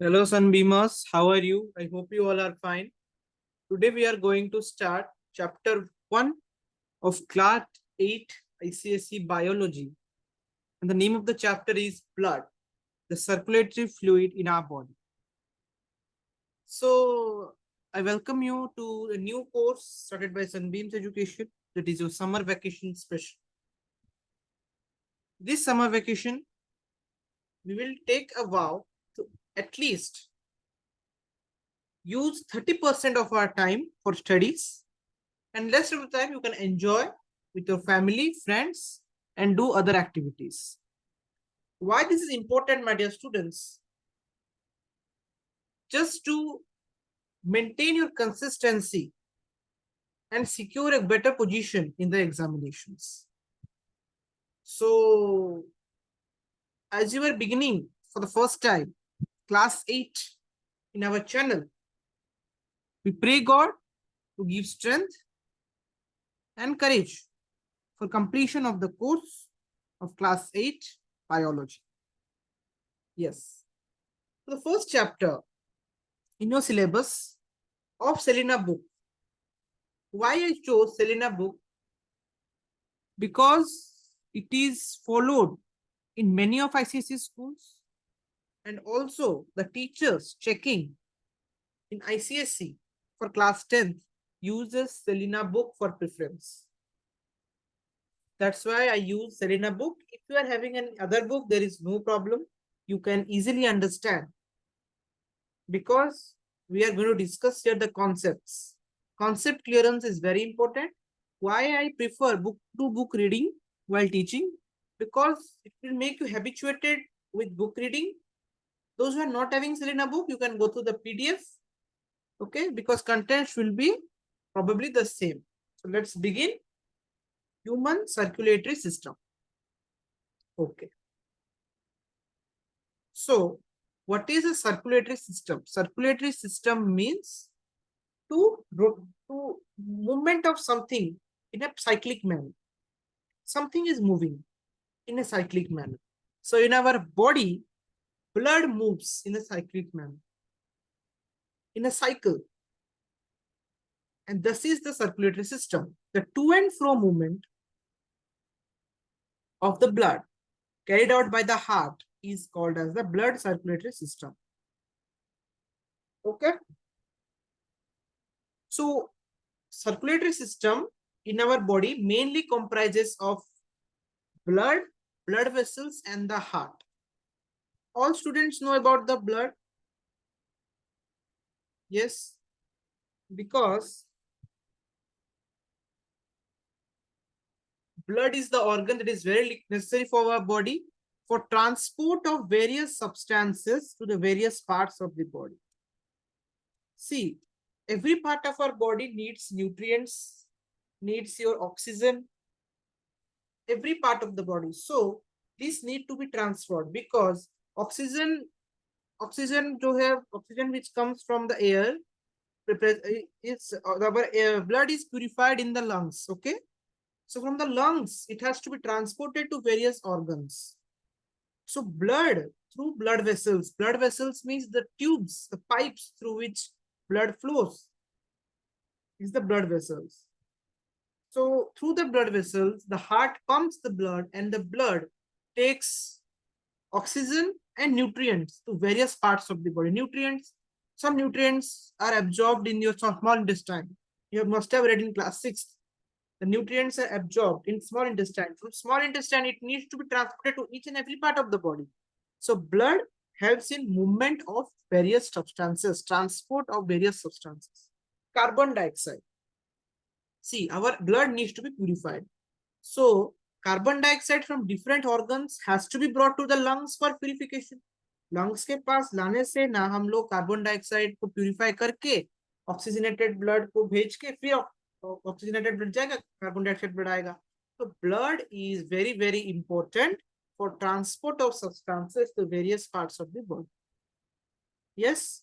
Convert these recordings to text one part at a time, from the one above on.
Hello, Sunbeamers. How are you? I hope you all are fine. Today we are going to start chapter 1 of class 8 ICSE Biology. And the name of the chapter is Blood, the circulatory fluid in our body. So, I welcome you to a new course started by Sunbeams Education, that is your summer vacation special. This summer vacation, we will take a vow to at least use 30% of our time for studies, and rest of the time you can enjoy with your family, friends, and do other activities. Why this is important, my dear students? Just to maintain your consistency and secure a better position in the examinations. So, as you are beginning for the first time, class 8 in our channel, we pray God to give strength and courage for completion of the course of class 8 biology. Yes. The first chapter in your syllabus of Selena book. Why I chose Selena book? Because it is followed in many of ICSE schools, and also the teachers checking in ICSE for class 10th uses Selena book for preference. That's why I use Selena book. If you are having any other book, there is no problem. You can easily understand, because we are going to discuss here the concepts. Concept clearance is very important. Why I prefer book to book reading while teaching? Because it will make you habituated with book reading. Those who are not having Selena book, you can go through the PDF. Okay, because contents will be probably the same. So let's begin. Human circulatory system. Okay. So what is a circulatory system? Circulatory system means to movement of something in a cyclic manner. Something is moving in a cyclic manner. So in our body, blood moves in a cyclic manner, in a cycle. And this is the circulatory system. The to and fro movement of the blood carried out by the heart is called as the blood circulatory system. Okay. So circulatory system in our body mainly comprises of blood, blood vessels, and the heart. All students know about the blood. Yes, because blood is the organ that is very necessary for our body for transport of various substances to the various parts of the body. See, every part of our body needs nutrients, needs your oxygen, every part of the body. So this need to be transferred, because oxygen which comes from the air, it's our blood is purified in the lungs. Okay, so from the lungs it has to be transported to various organs. So blood through blood vessels means the tubes, the pipes through which blood flows is the blood vessels. So through the blood vessels, the heart pumps the blood, and the blood takes oxygen and nutrients to various parts of the body. Some nutrients are absorbed in your small intestine. You must have read in class 6. The nutrients are absorbed in small intestine. From small intestine, it needs to be transported to each and every part of the body. So blood helps in movement of various substances, transport of various substances. Carbon dioxide. See, our blood needs to be purified. So carbon dioxide from different organs has to be brought to the lungs for purification. Lungs के पास लाने से ना हम लोग carbon dioxide को purify करके oxygenated blood को भेज के फिर ऑक्सीजनेटेड ब्लड जाएगा, कार्बन डाइऑक्साइड ब्लड आएगा. तो blood is very very important for transport of substances to various parts of the body. Yes.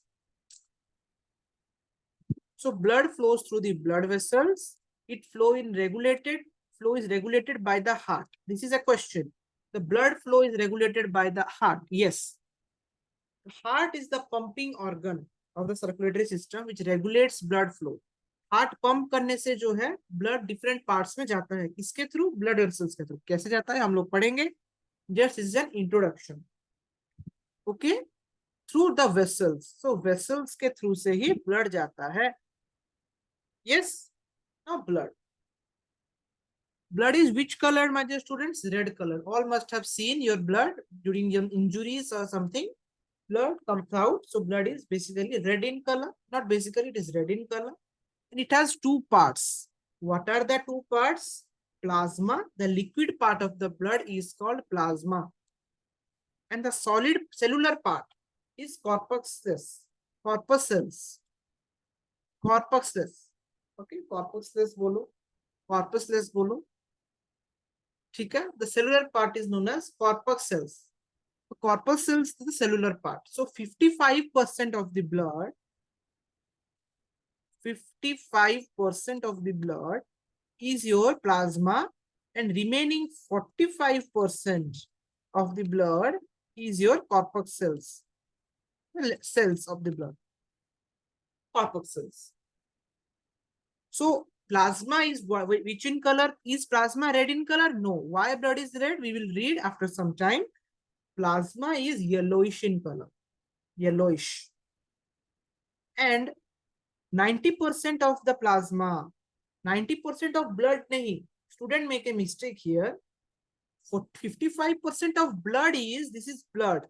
So blood flows through the blood vessels. Flow is regulated by the heart. This is a question. The blood flow is regulated by the heart. Yes. Heart is the pumping organ of the circulatory system which regulates blood flow. Heart pump करने से जो है blood different parts में जाता है, किसके through? Blood vessels के through. कैसे जाता है हम लोग पढ़ेंगे. Just is an introduction. Okay, through the vessels. So vessels के थ्रू से ही ब्लड जाता है. Yes, now blood. Blood is which color, my dear students? Red color. All must have seen your blood during your injuries or something. Blood comes out. So blood is basically red in color. Not basically, it is red in color. And it has two parts. What are the two parts? Plasma. The liquid part of the blood is called plasma. And the solid cellular part is corpuscles. Corpuscles. Corpuscles. Okay, corpuscles bolo. Corpuscles bolo. ठीक है. The cellular part is known as corpuscles. Corpuscles is the cellular part. So 55% of the blood, 55% of the blood is your plasma, and remaining 45% of the blood is your corpuscles, cells of the blood, corpuscles. So plasma is which in color? Is plasma red in color? No. Why blood is red? We will read after some time. Plasma is yellowish in color, yellowish. And 90% of the plasma, 90% of blood nahi. Student make a mistake here. For 55% of blood is, this is blood.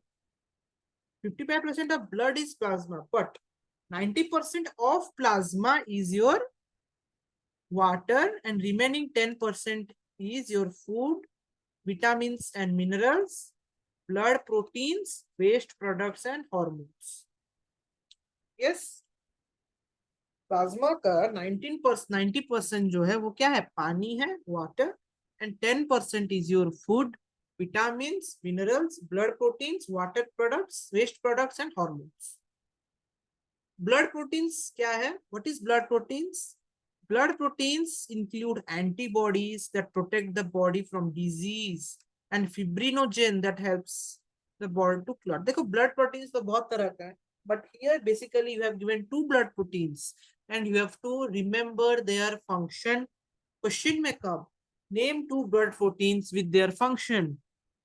55% of blood is plasma, but 90% of plasma is your water, and remaining 10% is your food, vitamins and minerals, blood proteins, waste products and hormones. Yes. Plasma का 90% जो है वो क्या है? पानी है, water, and 10% is your food, vitamins, minerals, blood proteins, water products, waste products and hormones. Blood proteins क्या है? What is blood proteins? Blood proteins include antibodies that protect the body from disease and fibrinogen that helps the body to clot. देखो blood proteins तो बहुत तरह का है, but here basically you have given two blood proteins and you have to remember their function. Question में कब? Name two blood proteins with their function.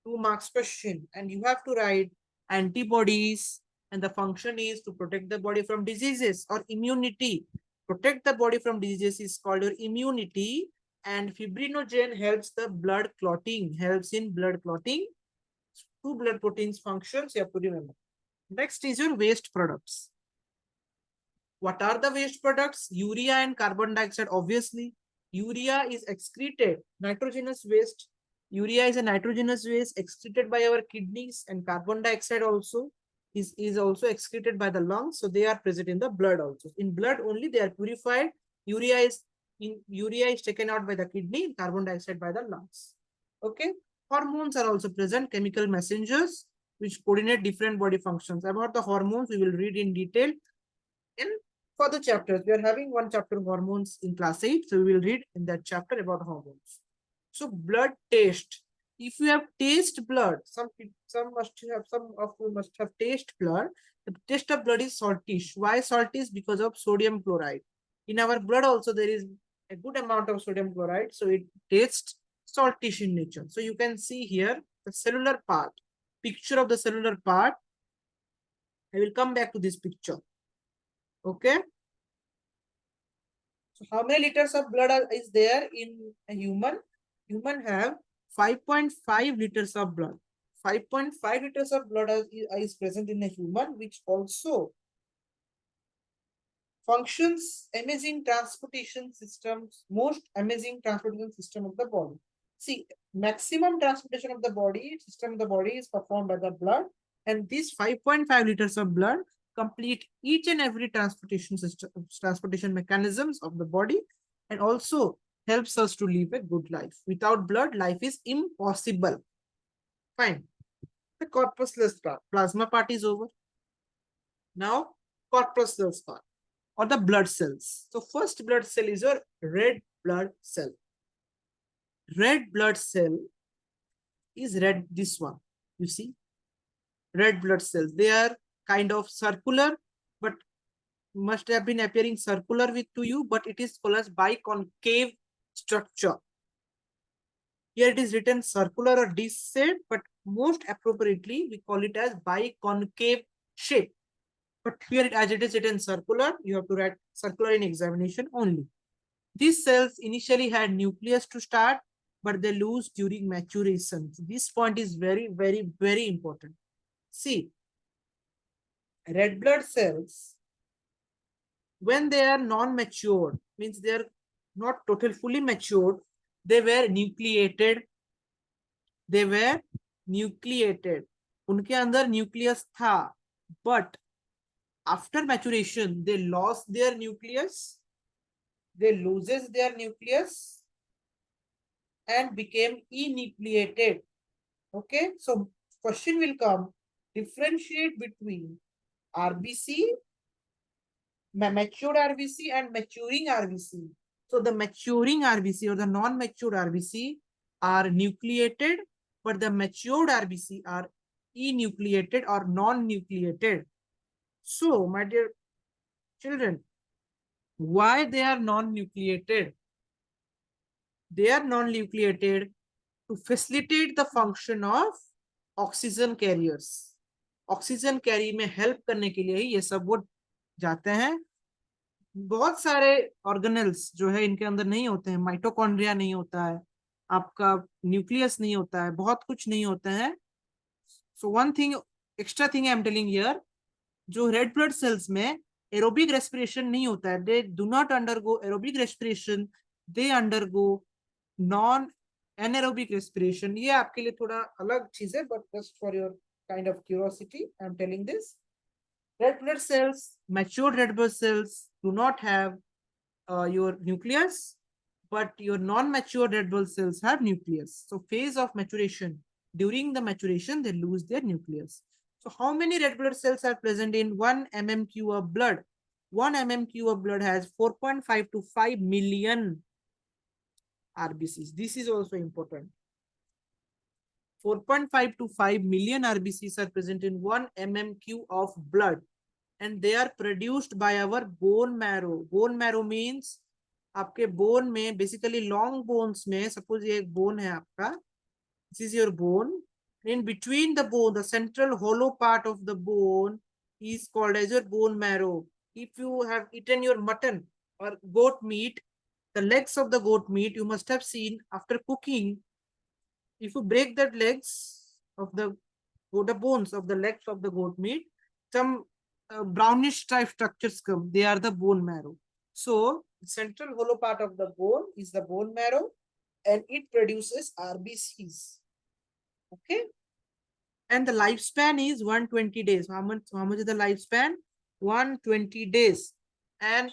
2 marks question, and you have to write antibodies, and the function is to protect the body from diseases or immunity. Protect the body from diseases is called your immunity, and fibrinogen helps the blood clotting, helps in blood clotting. Two blood proteins functions you have to remember. Next is your waste products. What are the waste products? Urea and carbon dioxide. Obviously, urea is excreted, nitrogenous waste. Urea is a nitrogenous waste excreted by our kidneys, and carbon dioxide also is also excreted by the lungs. So they are present in the blood also. In blood only they are purified. Urea is taken out by the kidney, and carbon dioxide by the lungs. Okay. Hormones are also present, chemical messengers which coordinate different body functions. About the hormones, we will read in detail in further chapters. We are having one chapter of hormones in class 8. So we will read in that chapter about hormones. So blood taste. If you have taste blood, some of you must have taste blood. The taste of blood is saltish. Why saltish? Because of sodium chloride. In our blood also there is a good amount of sodium chloride, so it tastes saltish in nature. So you can see here the cellular part, picture of the cellular part. I will come back to this picture. Okay. So how many liters of blood is there in a human? Human have 5.5 liters of blood. 5.5 liters of blood is present in a human, which also functions amazing transportation systems, most amazing transportation system of the body. See, maximum transportation of the body, system of the body is performed by the blood, and these 5.5 liters of blood complete each and every transportation system, transportation mechanisms of the body, and also helps us to live a good life. Without blood, life is impossible. Fine. The corpuscles part, plasma part is over. Now, corpuscles part, or the blood cells. So first blood cell is your red blood cell. Red blood cell is red, this one. You see? Red blood cells. They are kind of circular, but must have been appearing circular with to you, but it is called as biconcave structure. Here it is written circular or disc shape, but most appropriately we call it as biconcave shape. But here as it is written circular, you have to write circular in examination only. These cells initially had nucleus to start, but they lose during maturation. So this point is very, very, very important. See, red blood cells, when they are non-matured, means they are not totally fully matured, they were nucleated. They were nucleated. उनके अंदर nucleus था, but after maturation, they lost their nucleus. They loses their nucleus and became enucleated. Okay, so question will come, differentiate between RBC, matured RBC and maturing RBC. So the maturing RBC or the non-matured RBC are nucleated, but the matured RBC are enucleated or non-nucleated. So, my dear children, why they are non-nucleated? They are non-nucleated to facilitate the function of oxygen carriers. Oxygen carry में help करने के लिए ही ये सब वो जाते हैं. बहुत सारे ऑर्गेनल्स जो है इनके अंदर नहीं होते हैं. माइटोकॉन्ड्रिया नहीं होता है, आपका न्यूक्लियस नहीं होता है, बहुत कुछ नहीं होते हैं. So one thing, extra thing I am telling here, जो रेड ब्लड सेल्स में एरोबिक रेस्पिरेशन नहीं होता है, they do not undergo aerobic respiration, they undergo non anaerobic respiration. ये आपके लिए थोड़ा अलग चीज है, but just for your kind of curiosity I am telling this. Red blood cells, matured red blood cells do not have your nucleus, but your non-mature red blood cells have nucleus. So phase of maturation, during the maturation they lose their nucleus. So how many red blood cells are present in 1 mmq of blood? 1 mmq of blood has 4.5 to 5 million RBCs. This is also important. 4.5 to 5 million RBCs are present in 1 mmq of blood, and they are produced by our bone marrow. Bone marrow means आपके bone में, basically long bones में, suppose ये एक bone है आपका, this is your bone. In between the bone, the central hollow part of the bone is called as your bone marrow. If you have eaten your mutton or goat meat, the legs of the goat meat, you must have seen after cooking, if you break the legs of the bones of the legs of the goat meat, some brownish type structures come. They are the bone marrow. So central hollow part of the bone is the bone marrow, and it produces RBCs. Okay. And the lifespan is 120 days. How much is the lifespan? 120 days. And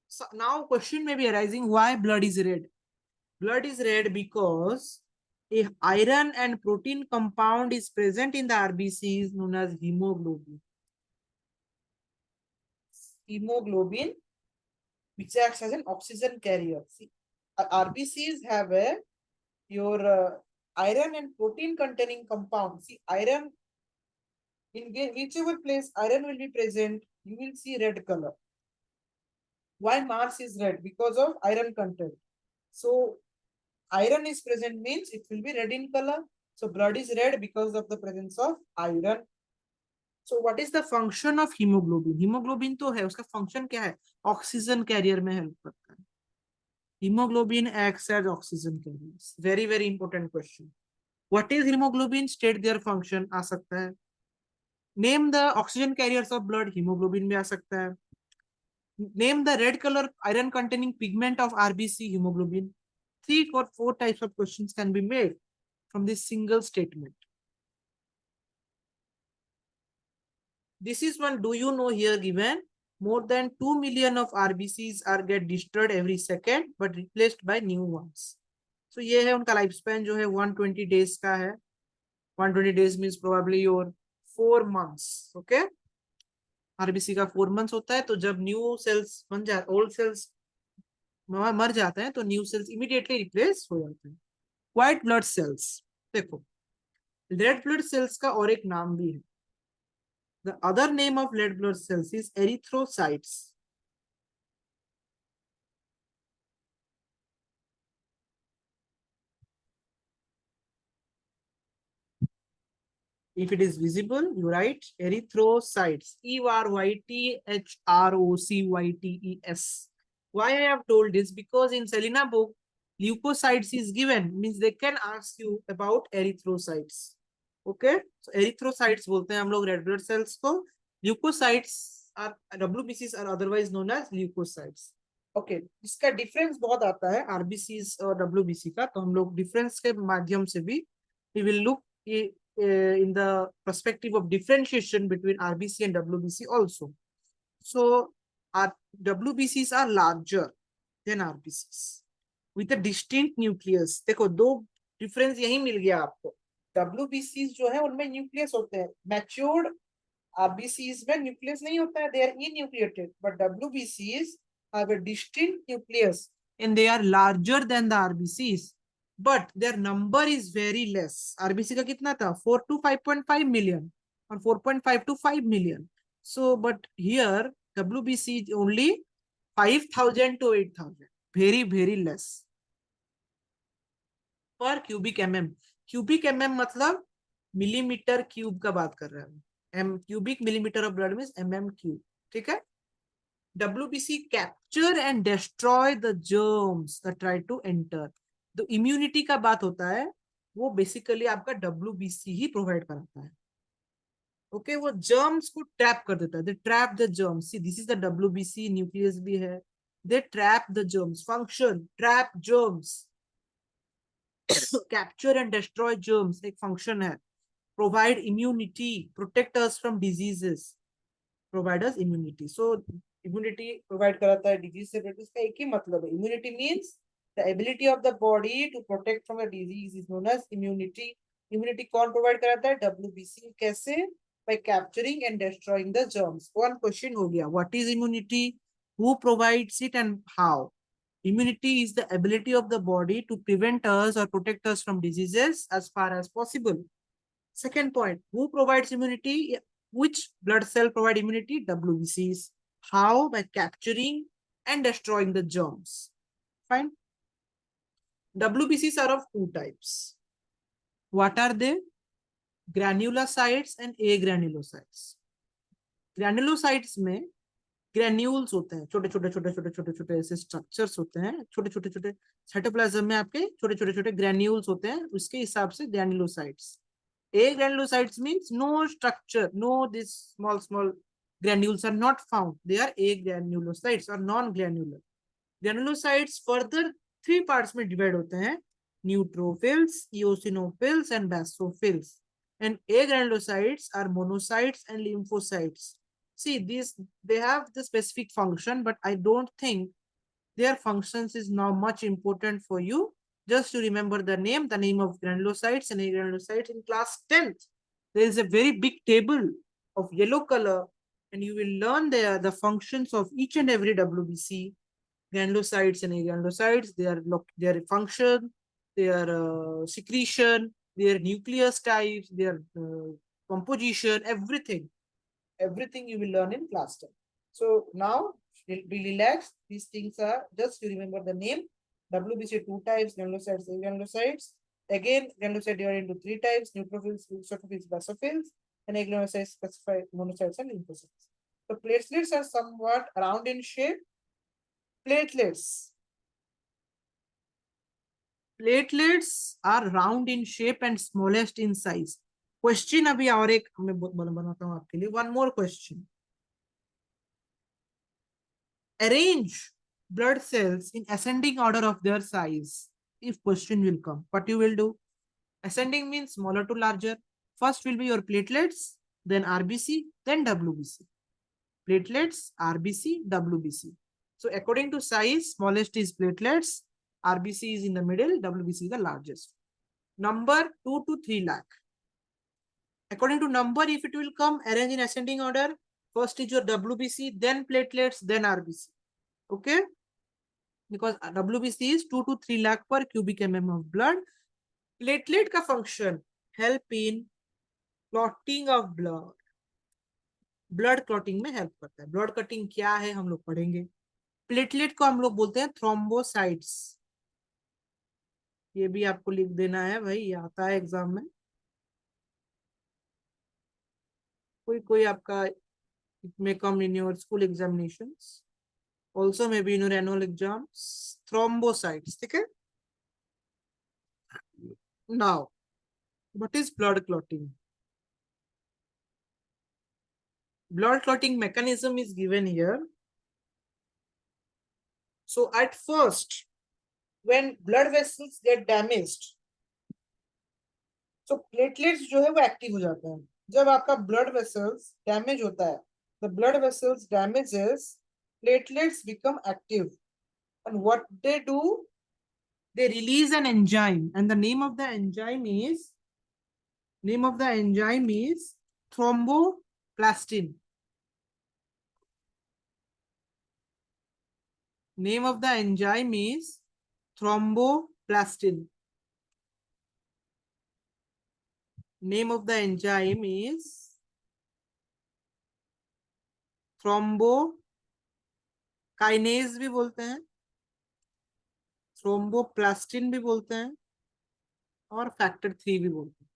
so now question may be arising, why blood is red? Blood is red because a iron and protein compound is present in the RBCs known as hemoglobin. Hemoglobin, which acts as an oxygen carrier. See, RBCs have your iron and protein containing compound. See, iron, in whichever place iron will be present, you will see red color. Why Mars is red? Because of iron content. So iron is present means it will be red in color. So blood is red because of the presence of iron. So what is the function of hemoglobin? Hemoglobin तो है, उसका function क्या है? Oxygen carrier में help करता है. Hemoglobin acts as oxygen carriers. Very, very important question. What is hemoglobin? State their function. आ सकता है. Name the oxygen carriers of blood. Hemoglobin भी आ सकता है. Name the red color iron containing pigment of RBC. Hemoglobin. 3 or 4 types of questions can be made from this single statement. This is one, do you know here given, more than 2 million of RBCs are get destroyed every second but replaced by new ones. So ये है उनका lifespan जो है 120 days का है. 120 days means probably your 4 months. Okay. RBC का 4 months होता है, तो जब new cells बन जाते, old cells मर जाते हैं, तो new cells immediately replace हो जाते हैं. White blood cells, देखो रेड ब्लड सेल्स का और एक नाम भी है. The other name of red blood cells is erythrocytes. If it is visible, you write erythrocytes. Erythrocytes. Why I have told this? Because in Selena book, leukocytes is given. Means they can ask you about erythrocytes. Okay? So erythrocytes बोलते हैं हम लोग red blood cells को. Leukocytes are WBCs are otherwise known as leukocytes. Okay, इसका difference बहुत आता है RBCs और डब्ल्यूबीसी का, तो हम लोग डिफरेंस के माध्यम से भी we will look in the perspective of differentiation between RBC and WBC also. So our WBCs are larger than RBCs with a distinct nucleus. देखो दो डिफरेंस यही मिल गया आपको. WBCs जो है उनमें न्यूक्लियस होते हैं. मैच्योर्ड RBCs में न्यूक्लियस नहीं होता है, they are enucleated, but WBCs have a distinct nucleus and they are larger than the RBCs. But their number is very less. RBC का कितना था? 4 to 5.5 million or 4.5 to 5 million. So, but here WBC is only 5,000 to 8,000. Very, very less per cubic mm. Cubic mm मतलब millimetre cube का बात कर रहा है. Cubic millimeter of blood means mm cube. ठीक है? WBC capture and destroy the germs that try to enter. तो immunity का बात होता है, वो बेसिकली आपका WBC ही प्रोवाइड कराता है. ओके, वो जर्म्स को ट्रैप कर देता है. They trap the germs. See this is the WBC. Nucleus भी है. They trap the germs. Function trap germs. Capture and destroy germs एक फंक्शन है. Provide immunity. Protect us from diseases. Provide us immunity. So immunity provide कराता है disease से. इसका एक ही मतलब है. Immunity means the ability of the body to protect from a disease is known as immunity. Immunity कौन प्रोवाइड कराता है? WBC. कैसे? By capturing and destroying the germs. One question हो गया. What is immunity? Who provides it and how? Immunity is the ability of the body to prevent us or protect us from diseases as far as possible. Second point, who provides immunity? Which blood cell provide immunity? WBCs. How? By capturing and destroying the germs. Fine. WBCs are of two types. What are they? Granulocytes and agranulocytes. Granulocytes में granules होते हैं. छोटे छोटे छोटे छोटे छोटे छोटे ऐसे स्ट्रक्चर्स होते हैं. छोटे छोटे छोटे साइटोप्लाज्म में आपके छोटे छोटे छोटे ग्रेन्यूल्स होते हैं. उसके हिसाब से granulocytes. Agranulocytes means no structure, no this small granules are not found. They are agranulocytes or non-granular. Granulocytes further three parts में डिवाइड होते हैं. Neutrophils, eosinophils and basophils. And agranulocytes are monocytes and lymphocytes. See, they have the specific function, but I don't think their functions is now much important for you. Just to remember the name of granulocytes and agranulocytes in class 10th. There is a very big table of yellow color, and you will learn there the functions of each and every WBC. Granulocytes and agranulocytes, their function, their secretion, their nucleus types, their composition, everything you will learn in class 10. So now be relaxed. These things are just to remember the name. WBC two types: granulocytes, agranulocytes. Again, granulocytes divided into three types: neutrophils, eosinophils, basophils, and agranulocytes specify monocytes and lymphocytes. The platelets are somewhat round in shape. Platelets are round in shape and smallest in size. Question अभी और एक मैं बनाता हूँ आपके लिए. One more question. Arrange blood cells in ascending order of their size. If question will come, what you will do? Ascending means smaller to larger. First will be your platelets, then RBC, then WBC. Platelets, RBC, WBC. So according to size, smallest is platelets, RBC is in the middle, WBC is the largest. Number 2 to 3 lakh. According to number, if it will come, arrange in ascending order. First is your WBC, then platelets, then RBC. Okay? Because WBC is 2 to 3 lakh per cubic mm of blood. Platelet ka function help in clotting of blood. Blood clotting में help करता है। Blood clotting क्या है हम लोग पढ़ेंगे। Platelet को हम लोग बोलते हैं थ्रोम्बोसाइट्स। ये भी आपको लिख देना है भाई, ये आता है एग्जाम में। कोई कोई आपका it may come in your school examinations, also maybe in your annual exams, thrombocytes, ठीक है। Now what is blood clotting? Blood clotting mechanism is given here. So at first when blood vessels get damaged, so platelets जो है वो active हो जाते हैं। जब आपका blood vessels डैमेज होता है, the blood vessels damages, platelets become active, and what they do, they release an enzyme, and the name of the enzyme is thromboplastin. Name of the enzyme is thromboplastin. Name of the enzyme is thrombokinase भी बोलते हैं, thromboplastin भी बोलते हैं, और factor 3 भी बोलते हैं।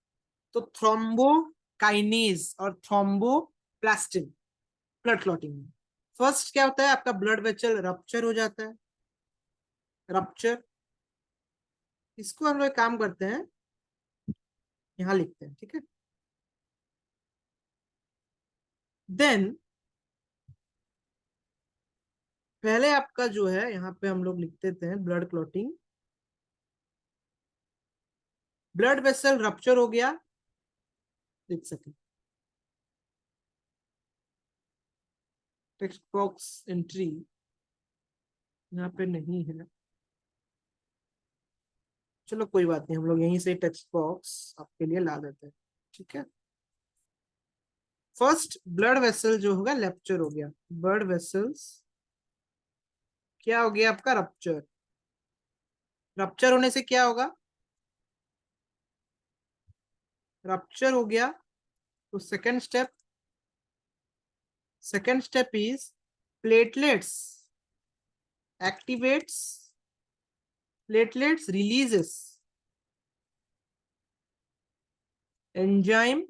तो थ्रोम्बोकाइनेज और थ्रोम्बोप्लास्टिन ब्लड क्लॉटिंग में फर्स्ट क्या होता है, आपका ब्लड वेसल रप्चर हो जाता है। रप्चर, इसको हम लोग काम करते हैं, यहां लिखते हैं, ठीक है। देन पहले आपका जो है यहाँ पे हम लोग लिख देते हैं blood clotting. Blood vessel rupture हो गया, लिख सके। टेक्स्ट बॉक्स एंट्री यहाँ पे नहीं है, चलो कोई बात नहीं, हम लोग यहीं से टेक्स्ट बॉक्स आपके लिए ला देते हैं, ठीक है। फर्स्ट ब्लड वेसल जो होगा रप्चर हो गया। ब्लड वेसल्स क्या हो गया आपका, रप्चर। रप्चर होने से क्या होगा, रप्चर हो गया तो second step is platelets activates, platelets releases enzyme,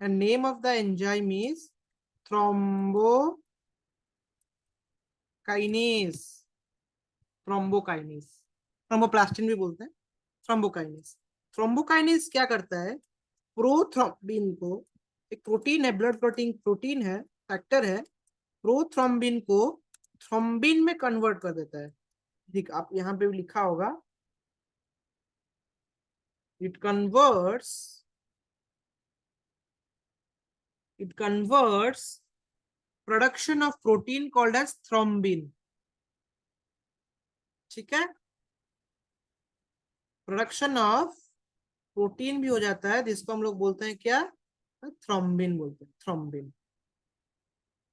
and name of the enzyme is thrombokinase। Thrombokinase, thromboplastin भी बोलते हैं, थ्रोम्बोकाइनेस। थ्रोम्बोकाइनेस क्या करता है, प्रोथ्रोम्बिन को, एक प्रोटीन है, ब्लड क्लॉटिंग प्रोटीन है, फैक्टर है, प्रोथ्रोम्बिन को थ्रोम्बिन में कन्वर्ट कर देता है। ठीक, आप यहाँ पे भी लिखा होगा, it converts production of protein called as thrombin, ठीक है। प्रोडक्शन ऑफ प्रोटीन भी हो जाता है, जिसको हम लोग बोलते हैं क्या, थ्रोम्बिन बोलते हैं, थ्रोम्बिन,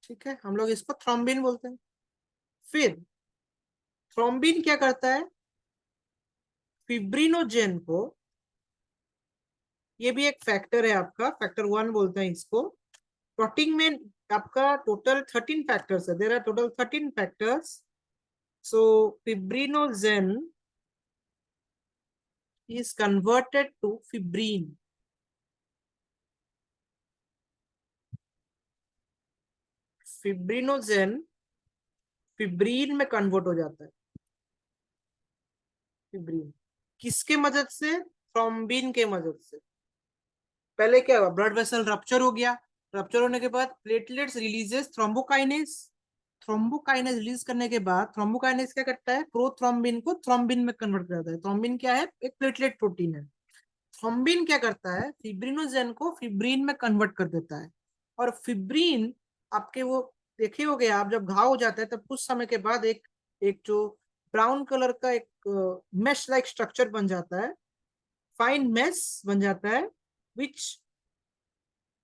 ठीक है। हम लोग इसको थ्रोम्बिन बोलते हैं। फिर थ्रोम्बिन क्या करता है, फिब्रिनोजेन को, ये भी एक फैक्टर है आपका, फैक्टर 1 बोलते हैं इसको। प्रोटीन में आपका टोटल 13 फैक्टर्स है, there are total 13 factors. So fibrinogen is converted to fibrin। Fibrinogen fibrin में कन्वर्ट हो जाता है। फिब्रीन किसके मदद से, थ्रोम्बिन के मदद से। पहले क्या हुआ, ब्लड वेसल रप्चर हो गया, रप्चर होने के बाद platelets releases thrombokinase, thrombokinase release करने के बाद थ्रोम्बोकाइनेस क्या करता है, प्रोथ्रोम्बिन को थ्रोम्बिन में कन्वर्ट करता है। थ्रोम्बिन क्या है, एक प्लेटलेट प्रोटीन है। थ्रोम्बिन क्या करता है, फिब्रिनोजेन को फिब्रीन में कन्वर्ट कर देता है। और फिब्रीन आपके वो देखे होगे आप, जब घाव हो जाता है तब कुछ समय के बाद एक एक जो ब्राउन कलर का एक मेश लाइक स्ट्रक्चर बन जाता है, फाइन मेश बन जाता है, विच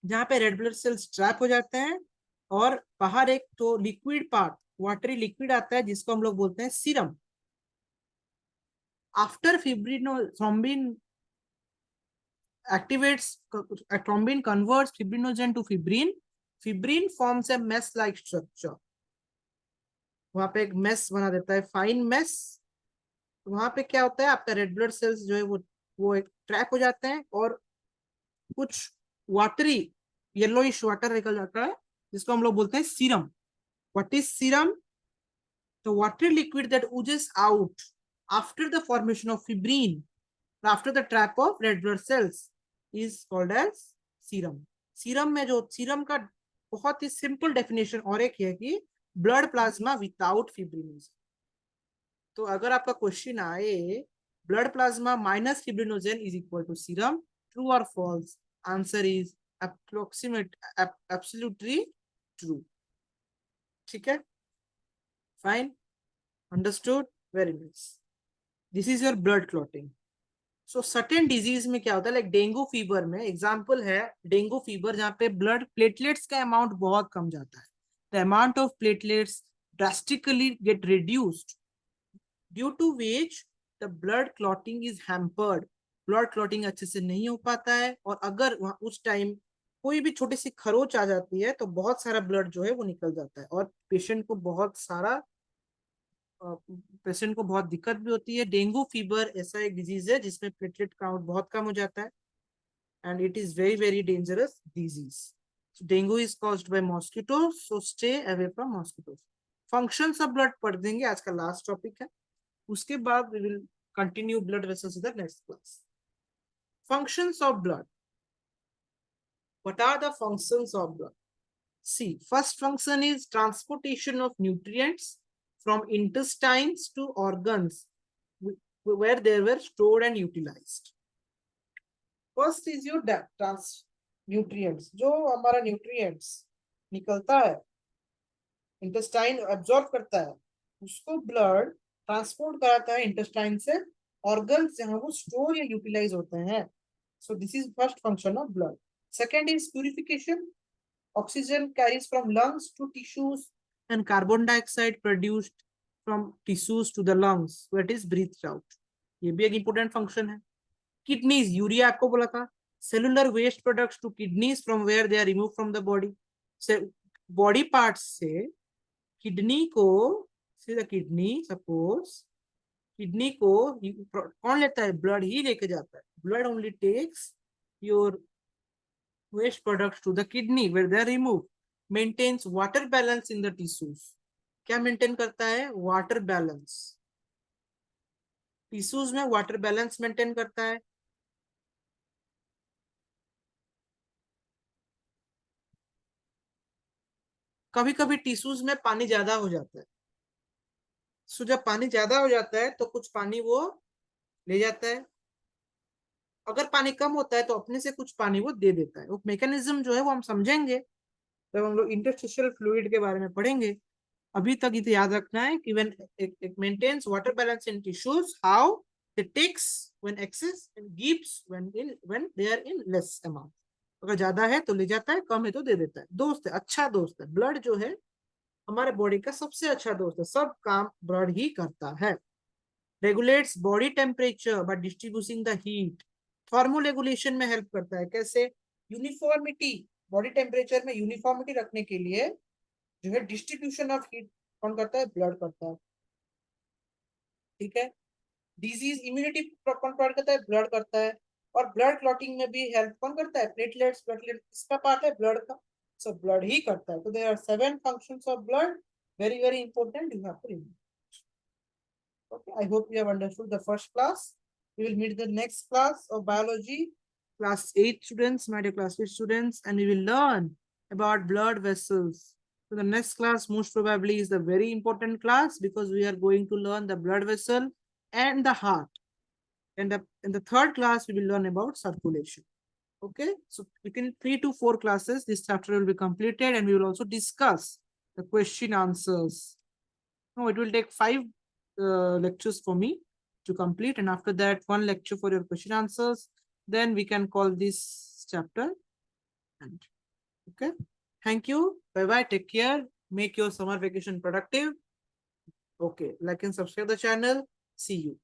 जहाँ पे रेड ब्लड सेल्स ट्रैप हो जाते हैं, और बाहर एक तो लिक्विड पार्ट, वाटरी लिक्विड आता है, जिसको हम लोग बोलते हैं serum. After fibrino thrombin activates thrombin converts fibrinogen to fibrin. Fibrin forms a mesh like structure. वहां पे एक मेस बना देता है, फाइन मेस. वहां पे क्या होता है, आपका रेड ब्लड सेल्स जो है वो एक ट्रैप हो जाते हैं और कुछ वाटरी येलोइश वाटर निकल जाता है जिसको हम लोग बोलते हैं serum. What is serum? The watery liquid that oozes out after the formation of fibrin, after the trap of red blood cells, is called as serum. Serum में जो सीरम का बहुत ही सिंपल डेफिनेशन और एक है कि ब्लड प्लाज्मा विदाउट फिब्रिनोजन. तो अगर आपका क्वेश्चन आए blood plasma minus fibrinogen is equal to serum, true or false, answer is approximate absolutely true. ठीक है, fine, understood, very nice. This is your blood clotting. So certain disease में क्या होता है, लाइक डेंगू फीवर में example है dengue fever, जहाँ पे ब्लड प्लेटलेट्स का अमाउंट बहुत कम जाता है. The amount of platelets drastically get reduced, due to which the blood clotting is hampered. Blood clotting अच्छे से नहीं हो पाता है, और अगर उस टाइम कोई भी छोटी सी खरोच आ जाती है तो बहुत सारा ब्लड जो है वो निकल जाता है, और पेशेंट को बहुत दिक्कत भी होती है. डेंगू फीवर ऐसा एक डिजीज है जिसमें प्लेटलेट काउंट बहुत कम हो जाता है, and it is very very dangerous disease. Dengue is caused by mosquito, so stay away from mosquito. Functions of blood पढ़ देंगे, आज का लास्ट टॉपिक है. उसके बाद we will continue blood vessels in the next class. Functions of blood. What are the functions of blood? See, first function is transportation of nutrients from intestines to organs where they were stored and utilized. First is your nutrients. जो हमारा nutrients निकलता है, intestine absorb करता है, उसको blood transport कराता है intestine से ऑर्गन्स जहां वो स्टोर या यूटिलाइज होते हैं. So this is first function of blood. Second is purification. Oxygen carries from lungs to tissues and carbon dioxide produced from tissues to the lungs where it is breathed out. ये भी एक important function है. Kidneys, urea आपको बोला था. Cellular waste products to kidneys from where they are removed from the body. से body parts से kidney को, see the kidney, suppose kidney को कौन लेता है? ब्लड ही लेके जाता है. Blood only takes your waste products to the kidney where they are removed. Maintains water balance in the tissues. क्या मेंटेन करता है? Water balance. टिश्यूज में वाटर बैलेंस मेंटेन करता है. कभी कभी टिश्यूज में पानी ज्यादा हो जाता है, सो जब पानी ज्यादा हो जाता है तो कुछ पानी वो ले जाता है. अगर पानी कम होता है तो अपने से कुछ पानी वो दे देता है. वो मैकेनिज्म जो है वो हम समझेंगे जब हम लोग इंटरस्टिशियल फ्लूइड के बारे में पढ़ेंगे. अभी तक इसे याद रखना है कि when it maintains water balance in tissues, how it takes when excess and gives when they are in less amount. अगर ज्यादा है तो ले जाता है, कम है तो दे देता है. दोस्त है, अच्छा दोस्त है. ब्लड जो है हमारे बॉडी का सबसे अच्छा दोस्त है, सब काम ब्लड ही करता है. Regulates body temperature by distributing the heat. Thermoregulation में हेल्प करता है. कैसे? यूनिफॉर्मिटी, बॉडी टेम्परेचर में यूनिफॉर्मिटी रखने के लिए जो है डिस्ट्रीब्यूशन ऑफ हीट कौन करता है? ब्लड करता है. ठीक है. डिजीज इम्यूनिटी कौन प्रोवाइड करता है? ब्लड करता है. और ब्लड क्लॉटिंग में भी हेल्प कौन करता है? प्लेटलेट्स. प्लेटलेट इसका पार्ट है ब्लड का, सो ब्लड ही करता है. तो there are 7 functions of blood, very very important, you have to remember. Okay, I hope you have understood the first class. We will meet the next class of biology, class 8 students, my dear class 8 students, and we will learn about blood vessels. So the next class most probably is the very important class because we are going to learn the blood vessel and the heart. And in the third class, we will learn about circulation. Okay, so within 3 to 4 classes, this chapter will be completed and we will also discuss the question answers. No, it will take 5 lectures for me to complete, and after that 1 lecture for your question answers. Then we can call this chapter end. Okay, thank you, bye bye, take care, make your summer vacation productive. Okay, like and subscribe the channel. See you.